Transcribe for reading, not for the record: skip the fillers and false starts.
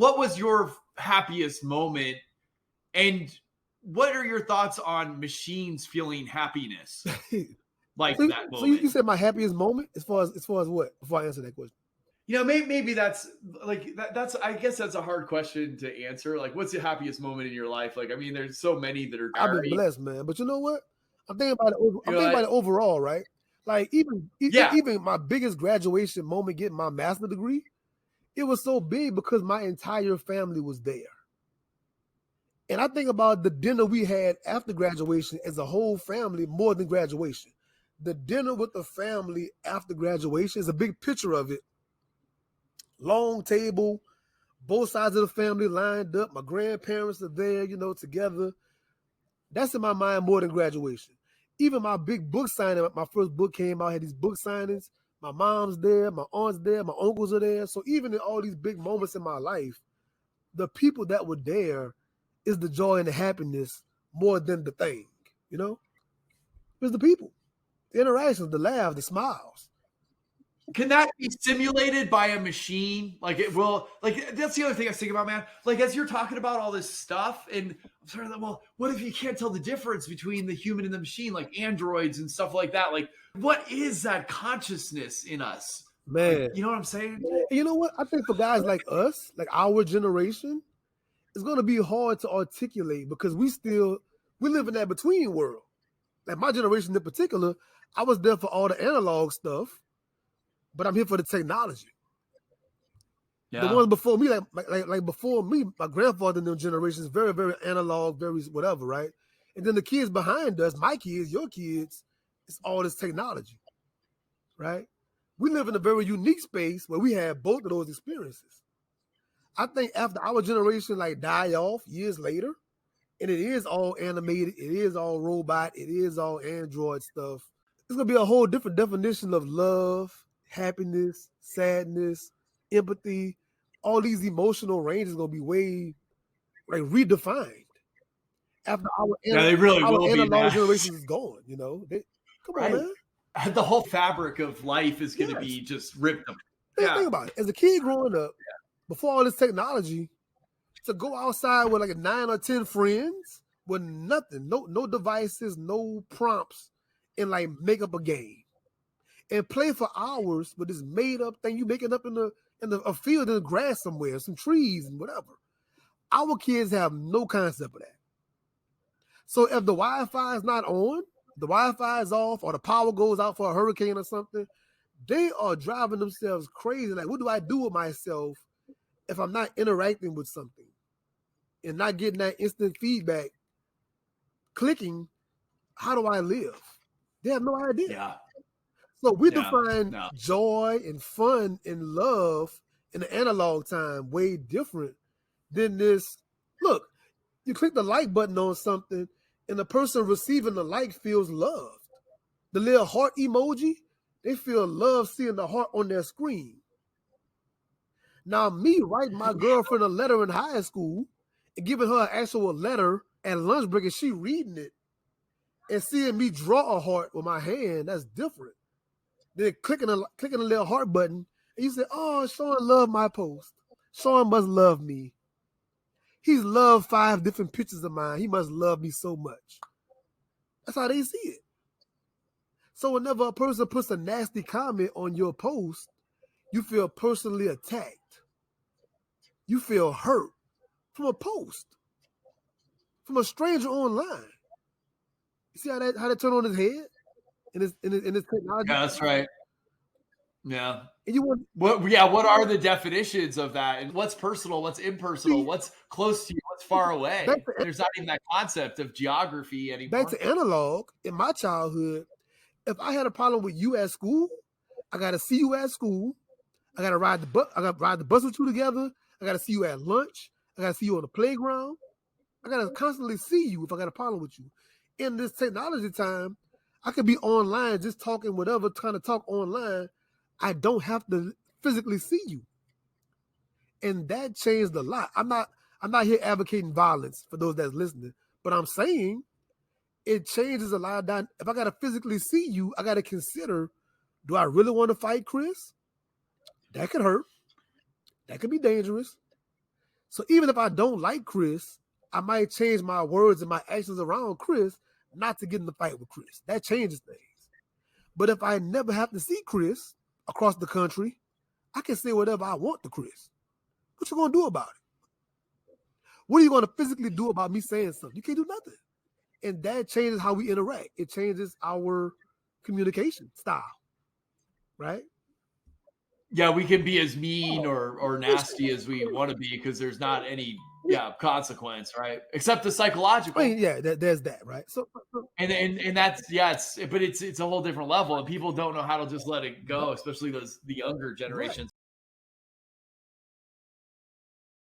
what was your happiest moment, and what are your thoughts on machines feeling happiness like that moment? So you said my happiest moment as far as what? Before I answer that question. Maybe that's like that's I guess that's a hard question to answer. Like, what's the happiest moment in your life? Like, I mean, there's so many that are I've been varied. blessed, man. But you know what? I'm thinking about it. I'm You're thinking about like, it overall, right? Like yeah, even my biggest graduation moment, getting my master's degree, it was so big because my entire family was there. And I think about the dinner we had after graduation as a whole family more than graduation. The dinner with the family after graduation is a big picture of it. Long table, both sides of the family lined up. My grandparents are there, together. That's in my mind more than graduation. Even my big book signing, my first book came out, I had these book signings. My mom's there, my aunt's there, my uncles are there. So even in all these big moments in my life, the people that were there is the joy and the happiness more than the thing, It's the people, the interactions, the laughs, the smiles. can that be simulated by a machine? Like, it will. Like, that's the other thing I was thinking about, man. Like, as you're talking about all this stuff, and I'm sort of like, well, what if you can't tell the difference between the human and the machine, like androids and stuff like that? Like, what is that consciousness in us? Like, Man, you know what I'm saying? and you know what? I think for guys like us, like our generation, it's going to be hard to articulate because we live in that between world. Like my generation in particular, I was there for all the analog stuff, but I'm here for the technology. The Yeah. ones before me, like before me, my grandfather in them generations, very, very analog, very whatever, right? And then the kids behind us, my kids, your kids, it's all this technology, right? We live in a very unique space where we have both of those experiences. I think after our generation like die off years later, and it is all animated, it is all robot, it is all android stuff. It's gonna be a whole different definition of love, happiness, sadness, empathy. All these emotional ranges gonna be way like redefined after Yeah, they really our will be, analog man. generation is gone. Come on, Right. man. The whole fabric of life is going to Yes. be just ripped up. Think Yeah. about it. As a kid growing up, before all this technology, to go outside with like 9 or 10 friends with nothing, no devices, no prompts, and like make up a game and play for hours with this made up thing you making up in a field in the grass somewhere, some trees and whatever. Our kids have no concept of that. So if the Wi-Fi is not on, the Wi-Fi is off, or the power goes out for a hurricane or something, they are driving themselves crazy. Like, what do I do with myself if I'm not interacting with something and not getting that instant feedback? Clicking, how do I live? They have no idea. Yeah. So we Yeah. define No. joy and fun and love in the analog time way different than this. Look, you click the like button on something and the person receiving the like feels loved. The little heart emoji, they feel love seeing the heart on their screen. Now, me writing my girlfriend a letter in high school and giving her an actual letter at lunch break and she reading it and seeing me draw a heart with my hand, that's different. Then clicking a little heart button and you say, oh, Sean loved my post. Sean must love me. He's loved 5 different pictures of mine. He must love me so much. That's how they see it. So whenever a person puts a nasty comment on your post, you feel personally attacked. You feel hurt from a post, from a stranger online. You see how that turned on his head in his technology? Yeah, that's right. Yeah. And you want What are the definitions of that? And what's personal? What's impersonal? see What's close to you? What's far back away? to There's not even that concept of geography back anymore. to analog. In my childhood, if I had a problem with you at school, I got to see you at school. I got to ride the bus. I got to ride the bus with you together. I got to see you at lunch. I got to see you on the playground. I got to constantly see you if I got a problem with you. In this technology time, I could be online just talking whatever, trying to talk online. I don't have to physically see you. And that changed a lot. I'm not here advocating violence for those that's listening, but I'm saying it changes a lot. If I got to physically see you, I got to consider, do I really want to fight Chris? That could hurt. That could be dangerous. So even if I don't like Chris, I might change my words and my actions around Chris not to get in the fight with Chris. That changes things. But if I never have to see Chris across the country, I can say whatever I want to Chris. What you gonna do about it? What are you gonna physically do about me saying something? You can't do nothing. And that changes how we interact. It changes our communication style, right? Yeah, we can be as mean Oh, or for nasty sure. as we want to be because there's not any consequence, right? Except the psychological. Yeah, there's that, right? And that's it's a whole different level, and people don't know how to just let it go, especially the younger generations.